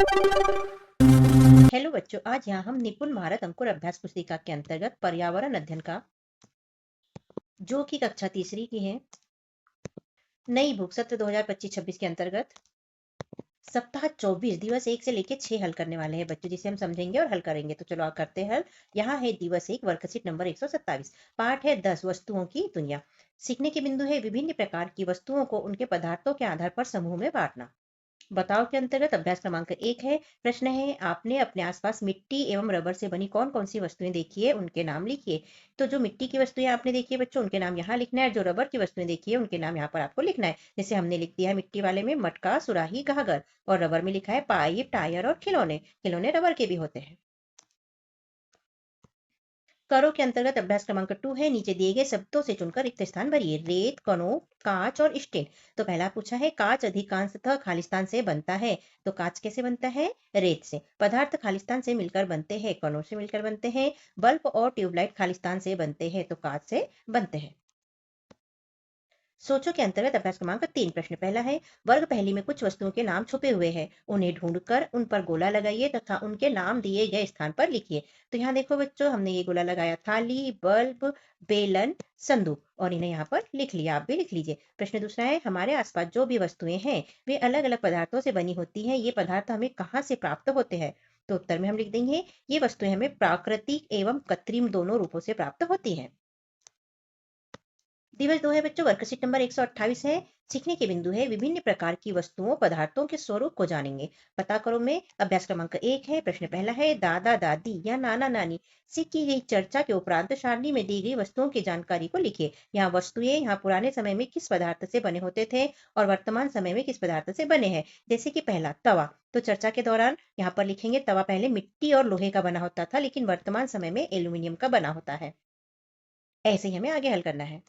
Hello बच्चों, आज यहाँ हम निपुण भारत अंकुर अभ्यास पुस्तिका के अंतर्गत पर्यावरण अध्ययन का, जो कि कक्षा तीसरी की है, नई बुक सत्र 2025-26 के अंतर्गत सप्ताह 24 दिवस 1 से लेकर 6 हल करने वाले हैं बच्चों, जिसे हम समझेंगे और हल करेंगे। तो चलो करते हैं हल। यहाँ है दिवस 1 वर्कशीट नंबर 127। पाठ है 10 वस्तुओं की दुनिया। सीखने के बिंदु है विभिन्न प्रकार की वस्तुओं को उनके पदार्थों के आधार पर समूह में बांटना। बताओ के अंतर्गत अभ्यास क्रमांक 1 है। प्रश्न है, आपने अपने आसपास मिट्टी एवं रबर से बनी कौन कौन सी वस्तुएं देखी है, उनके नाम लिखिए। तो जो मिट्टी की वस्तुएं आपने देखी है बच्चों, उनके नाम यहाँ लिखना है। जो रबर की वस्तुएं देखी है उनके नाम यहाँ पर आपको लिखना है। जैसे हमने लिख दिया है मिट्टी वाले में मटका, सुराही, गागर, और रबर में लिखा है पाइप, टायर और खिलौने। खिलौने रबर के भी होते हैं। करो के अंतर्गत अभ्यास क्रमांक 2 है। नीचे दिए गए शब्दों से चुनकर रिक्त स्थान भरिए। रेत, कणों, कांच और स्टील। तो पहला पूछा है, कांच अधिकांशतः खालिस्तान से बनता है। तो कांच कैसे बनता है? रेत से। पदार्थ खालिस्तान से मिलकर बनते हैं, कणों से मिलकर बनते हैं। बल्ब और ट्यूबलाइट खालिस्तान से बनते हैं, तो कांच से बनते हैं। सोचो के अंतर्गत अभ्यास क्रमांक 3 प्रश्न पहला है, वर्ग पहली में कुछ वस्तुओं के नाम छुपे हुए हैं। उन्हें ढूंढकर उन पर गोला लगाइए तथा उनके नाम दिए गए स्थान पर लिखिए। तो यहाँ देखो बच्चों, हमने ये गोला लगाया, थाली, बल्ब, बेलन, संदूक, और इन्हें यहाँ पर लिख लिया। आप भी लिख लीजिए। प्रश्न दूसरा है, हमारे आसपास जो भी वस्तुएं हैं वे अलग अलग पदार्थों से बनी होती हैं। ये पदार्थ हमें कहाँ से प्राप्त होते हैं? तो उत्तर में हम लिख देंगे, ये वस्तुएं हमें प्राकृतिक एवं कृत्रिम दोनों रूपों से प्राप्त होती हैं। दिवस 2 है बच्चों, वर्कशीट नंबर 128 है। सीखने के बिंदु है विभिन्न प्रकार की वस्तुओं पदार्थों के स्वरूप को जानेंगे। पता करो में अभ्यास क्रमांक 1 है। प्रश्न पहला है, दादा दादी या नाना नानी से की गई चर्चा के उपरांत सारणी में दी गई वस्तुओं की जानकारी को लिखिए। यहाँ वस्तुएं यहाँ पुराने समय में किस पदार्थ से बने होते थे और वर्तमान समय में किस पदार्थ से बने हैं। जैसे कि पहला तवा, तो चर्चा के दौरान यहाँ पर लिखेंगे तवा पहले मिट्टी और लोहे का बना होता था, लेकिन वर्तमान समय में एल्यूमिनियम का बना होता है। ऐसे ही हमें आगे हल करना है।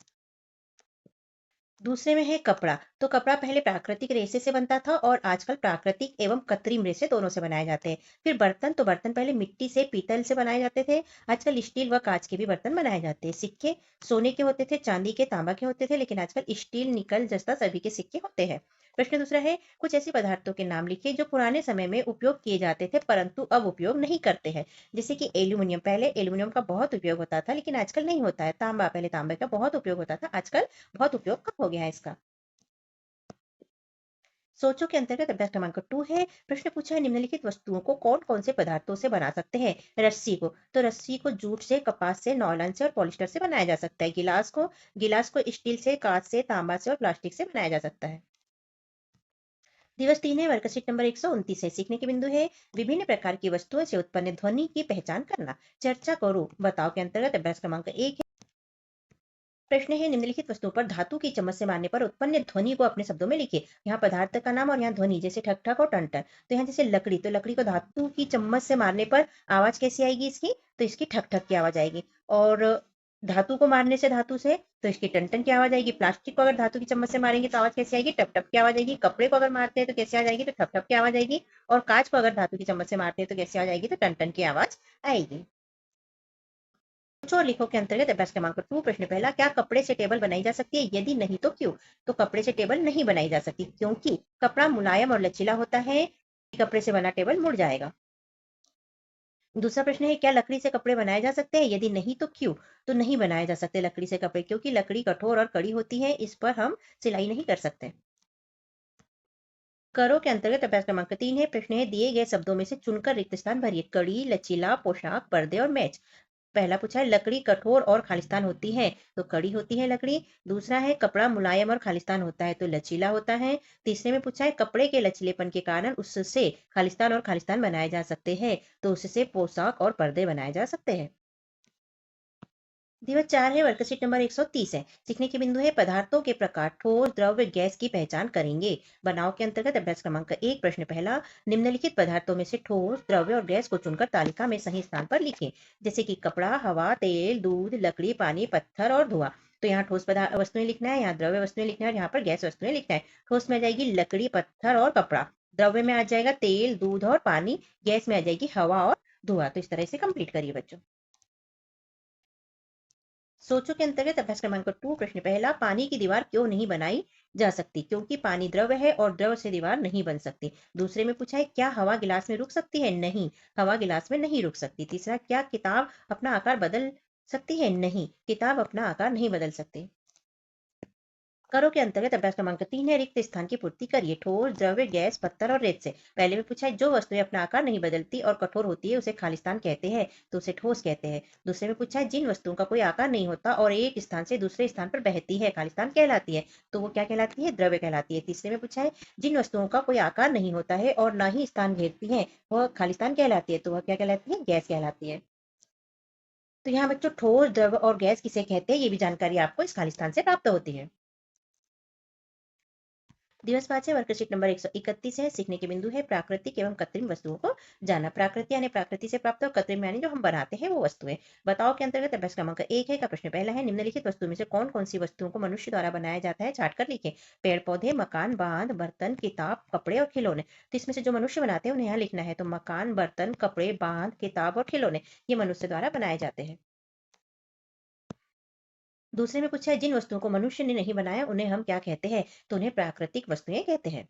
दूसरे में है कपड़ा। तो कपड़ा पहले प्राकृतिक रेशे से बनता था और आजकल प्राकृतिक एवं कृत्रिम रेशे दोनों से बनाए जाते हैं। फिर बर्तन, तो बर्तन पहले मिट्टी से, पीतल से बनाए जाते थे। आजकल स्टील व कांच के भी बर्तन बनाए जाते हैं। सिक्के सोने के होते थे, चांदी के, तांबा के होते थे, लेकिन आजकल स्टील, निकल जैसा सभी के सिक्के होते हैं। प्रश्न दूसरा है, कुछ ऐसे पदार्थों के नाम लिखिए जो पुराने समय में उपयोग किए जाते थे परंतु अब उपयोग नहीं करते हैं। जैसे कि एल्यूमिनियम, पहले एल्यूमिनियम का बहुत उपयोग होता था लेकिन आजकल नहीं होता है। तांबा, पहले तांबे का बहुत उपयोग होता था, आजकल बहुत उपयोग कम हो गया है इसका। सोचो के अंतर्गत अभ्यास क्रमांक 2 है। प्रश्न पूछा है, निम्नलिखित वस्तुओं को कौन कौन से पदार्थों से बना सकते हैं? रस्सी को, तो रस्सी को जूट से, कपास से, नॉयलन से और पॉलिस्टर से बनाया जा सकता है। गिलास को स्टील से, कांच से, तांबा से और प्लास्टिक से बनाया जा सकता है। दिवस 3 है, वर्कशीट नंबर 129 है। सीखने के बिंदु है विभिन्न प्रकार की वस्तुओं से उत्पन्न ध्वनि की पहचान करना। चर्चा करो। बताओ के अंतर्गत अभ्यास क्रमांक 1 है। प्रश्न है, निम्नलिखित वस्तुओं पर धातु की चम्मच से मारने पर उत्पन्न ध्वनि को अपने शब्दों में लिखिए। यहाँ पदार्थ का नाम और यहाँ ध्वनि, जैसे ठक ठक और टन टन। तो यहाँ जैसे लकड़ी, तो लकड़ी को धातु की चम्मच से मारने पर आवाज कैसी आएगी इसकी? तो इसकी ठक ठक की आवाज आएगी। और धातु को मारने से, धातु से, तो इसकी टन टन की आवाज आएगी। प्लास्टिक को अगर धातु की चम्मच से मारेंगे तो आवाज कैसी आएगी? टप टप की आवाज आएगी। कपड़े को अगर मारते हैं तो कैसे आ जाएगी? तो ठप ठप की आवाज आएगी। और कांच को अगर धातु की चम्मच से मारते हैं तो कैसे आ जाएगी? तो टन टन की आवाज आएगी। सोचो और लिखो के अंतर्गत अभ्यास क्रमांक 2 प्रश्न पहला, क्या कपड़े से टेबल बनाई जा सकती है? यदि नहीं तो क्यों? तो कपड़े से टेबल नहीं बनाई जा सकती क्योंकि कपड़ा मुलायम और लचीला होता है। कपड़े से बना टेबल मुड़ जाएगा। दूसरा प्रश्न है, क्या लकड़ी से कपड़े बनाए जा सकते हैं? यदि नहीं तो क्यों? तो नहीं बनाए जा सकते लकड़ी से कपड़े, क्योंकि लकड़ी कठोर और कड़ी होती है, इस पर हम सिलाई नहीं कर सकते। करो के अंतर्गत अभ्यास क्रमांक 3 है। प्रश्न है, दिए गए शब्दों में से चुनकर रिक्त स्थान भरिए। कड़ी, लचीला, पोशाक, पर्दे और मैच। पहला पूछा है, लकड़ी कठोर और खालिस्तान होती है, तो कड़ी होती है लकड़ी। दूसरा है, कपड़ा मुलायम और खालिस्तान होता है, तो लचीला होता है। तीसरे में पूछा है, कपड़े के लचीलेपन के कारण उससे खालिस्तान और खालिस्तान बनाए जा सकते हैं, तो उससे पोशाक और पर्दे बनाए जा सकते हैं। दिवस 4 है, वर्कशीट नंबर 130 है। सीखने के बिंदु है पदार्थों के प्रकार, ठोस, द्रव्य, गैस की पहचान करेंगे। बनाओ के अंतर्गत अभ्यास क्रमांक 1 प्रश्न पहला, निम्नलिखित पदार्थों में से ठोस, द्रव्य और गैस को चुनकर तालिका में सही स्थान पर लिखें। जैसे कि कपड़ा, हवा, तेल, दूध, लकड़ी, पानी, पत्थर और धुआं। तो यहाँ ठोस पदार्थ वस्तुएं लिखना है, यहाँ द्रव्य वस्तुएं लिखना है और यहाँ पर गैस वस्तुएं लिखना है। ठोस में आ जाएगी लकड़ी, पत्थर और कपड़ा। द्रव्य में आ जाएगा तेल, दूध और पानी। गैस में आ जाएगी हवा और धुआं। तो इस तरह से कंप्लीट करिए बच्चों। सोचो के अंतर्गत अभ्यास क्रमांक 2 प्रश्न पहला, पानी की दीवार क्यों नहीं बनाई जा सकती, क्योंकि पानी द्रव है और द्रव से दीवार नहीं बन सकती। दूसरे में पूछा है क्या हवा गिलास में रुक सकती है? नहीं, हवा गिलास में नहीं रुक सकती। तीसरा, क्या किताब अपना आकार बदल सकती है? नहीं, किताब अपना आकार नहीं बदल सकती। करो के अंतर्गत अभ्यास क्रमांक 3 है, रिक्त स्थान की पूर्ति करिए। ठोस, द्रव्य, गैस, पत्थर और रेत से। पहले में पूछा है जो वस्तुएं अपना आकार नहीं बदलती और कठोर होती है उसे खालिस्तान कहते हैं, तो उसे ठोस कहते हैं। दूसरे में पूछा है जिन वस्तुओं का कोई आकार नहीं होता और एक स्थान से दूसरे स्थान पर बहती है, खालिस्तान कहलाती है, तो वो क्या कहलाती है? द्रव्य कहलाती है। तीसरे में पूछा है जिन वस्तुओं का कोई आकार नहीं होता है और ना ही स्थान घेरती है, वह खालिस्तान कहलाती है, तो वह क्या कहलाती है? गैस कहलाती है। तो यहाँ बच्चों ठोस, द्रव और गैस किसे कहते हैं, ये भी जानकारी आपको इस खालिस्तान से प्राप्त होती है। दिवस 5 है, वर्कशीट नंबर 131 है। सीखने के बिंदु है प्राकृतिक एवं कृत्रिम वस्तुओं को जाना। प्राकृतिक यानी प्रकृति से प्राप्त और कृत्रिम यानी जो हम बनाते हैं वो वस्तुएं। बताओ के अंतर्गत अभ्यास क्रमांक 1 है का प्रश्न पहला है, निम्नलिखित वस्तुओं में से कौन कौन सी वस्तुओं को मनुष्य द्वारा बनाया जाता है, छाट कर लिखे। पेड़ पौधे, मकान, बांध, बर्तन, किताब, कपड़े और खिलौने। तो इसमें से जो मनुष्य बनाते हैं उन्हें यहाँ लिखना है। तो मकान, बर्तन, कपड़े, बांध, किताब और खिलौने ये मनुष्य द्वारा बनाए जाते हैं। दूसरे में पूछा है जिन वस्तुओं को मनुष्य ने नहीं बनाया उन्हें हम क्या कहते हैं, तो उन्हें प्राकृतिक वस्तुएं कहते हैं।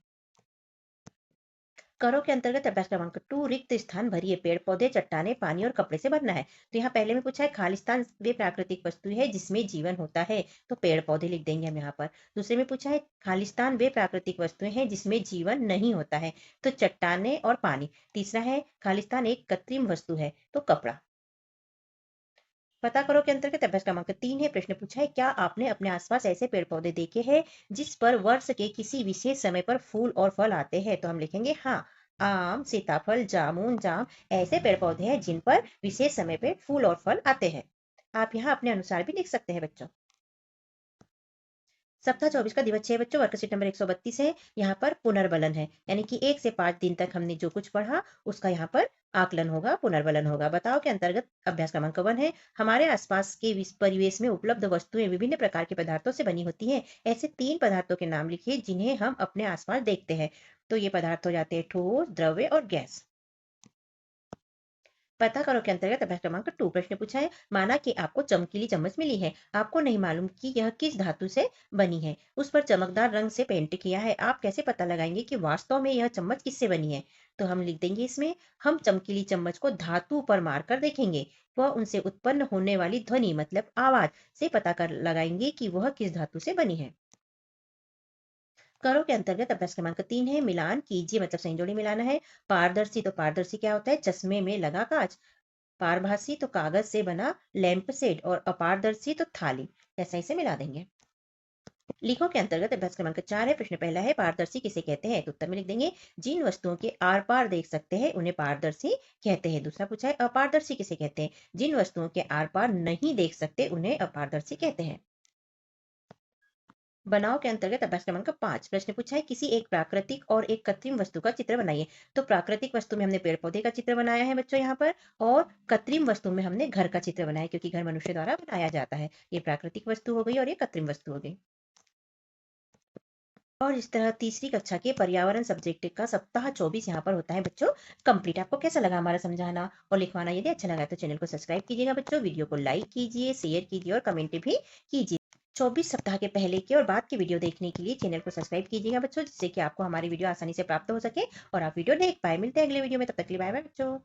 करो के अंतर्गत अभ्यास क्रमांक 2, रिक्त स्थान भरिए। पेड़ पौधे, चट्टाने, पानी और कपड़े से भरना है। तो यहाँ पहले में पूछा है खालिस्तान वे प्राकृतिक वस्तु है जिसमें जीवन होता है, तो पेड़ पौधे लिख देंगे हम यहाँ पर। दूसरे में पूछा है खालिस्तान वे प्राकृतिक वस्तुएं हैं जिसमें जीवन नहीं होता है, तो चट्टाने और पानी। तीसरा है खालिस्तान एक कृत्रिम वस्तु है, तो कपड़ा। पता करो के अंतर्गत अभ्यास क्रमांक 3 है, प्रश्न पूछा है क्या आपने अपने आसपास ऐसे पेड़ पौधे देखे हैं जिस पर वर्ष के किसी विशेष समय पर फूल और फल आते हैं, तो हम लिखेंगे हाँ। आम, सीताफल, जामुन, जाम ऐसे पेड़ पौधे हैं जिन पर विशेष समय पे फूल और फल आते हैं। आप यहाँ अपने अनुसार भी लिख सकते हैं बच्चों। सप्ताह 24 का दिवस 6 बच्चों, वर्कशीट नंबर 132 है। यहाँ पर पुनर्बलन है, यानी कि 1 से 5 दिन तक हमने जो कुछ पढ़ा उसका यहाँ पर आकलन होगा, पुनर्बलन होगा। बताओ के अंतर्गत अभ्यास क्रमांक 1 है, हमारे आसपास के परिवेश में उपलब्ध वस्तुएं विभिन्न प्रकार के पदार्थों से बनी होती हैं। ऐसे 3 पदार्थों के नाम लिखिए जिन्हें हम अपने आसपास देखते हैं। तो ये पदार्थ हो जाते हैं ठोस, द्रव्य और गैस। पता करो के अंतर्गत अभ्यास क्रमांक 2, प्रश्न पूछा है माना कि आपको चमकीली चम्मच मिली है, आपको नहीं मालूम कि यह किस धातु से बनी है, उस पर चमकदार रंग से पेंट किया है, आप कैसे पता लगाएंगे कि वास्तव में यह चम्मच किससे बनी है। तो हम लिख देंगे इसमें, हम चमकीली चम्मच को धातु पर मारकर देखेंगे, वह उनसे उत्पन्न होने वाली ध्वनि मतलब आवाज से पता कर लगाएंगे कि वह किस धातु से बनी है। करो के अंतर्गत अभ्यास क्रमांक 3 है, मिलान कीजिए मतलब संजोड़ी मिलाना है। पारदर्शी, तो पारदर्शी क्या होता है? चश्मे में लगा कांच। पारभासी तो कागज से बना लैंप सेट और अपारदर्शी तो थाली। ऐसा इसे मिला देंगे। लिखो के अंतर्गत अभ्यास क्रमांक 4 है, प्रश्न पहला है पारदर्शी किसे कहते हैं, तो उत्तर में लिख देंगे जिन वस्तुओं के आर पार देख सकते हैं उन्हें पारदर्शी कहते हैं। दूसरा पूछा है अपारदर्शी किसे कहते हैं, जिन वस्तुओं के आर पार नहीं देख सकते उन्हें अपारदर्शी कहते हैं। बनाओ के अंतर्गत अभ्यास क्रमांक 5, प्रश्न पूछा है किसी एक प्राकृतिक और एक कृत्रिम वस्तु का चित्र बनाइए। तो प्राकृतिक वस्तु में हमने पेड़ पौधे का चित्र बनाया है बच्चों यहाँ पर, और कृत्रिम वस्तु में हमने घर का चित्र बनाया क्योंकि घर मनुष्य द्वारा बनाया जाता है। ये प्राकृतिक वस्तु हो गई और ये कृत्रिम वस्तु हो गई। और इस तरह तीसरी कक्षा के पर्यावरण सब्जेक्ट का सप्ताह 24 यहाँ पर होता है बच्चों कंप्लीट। आपको कैसा लगा हमारा समझाना और लिखवाना? यदि अच्छा लगा तो चैनल को सब्सक्राइब कीजिएगा बच्चों, वीडियो को लाइक कीजिए, शेयर कीजिए और कमेंट भी कीजिए। 24 सप्ताह के पहले के और बाद के वीडियो देखने के लिए चैनल को सब्सक्राइब कीजिएगा बच्चों, जिससे कि आपको हमारी वीडियो आसानी से प्राप्त हो सके और आप वीडियो देख पाए। मिलते हैं अगले वीडियो में, तब तक के लिए बाय बाय बच्चों।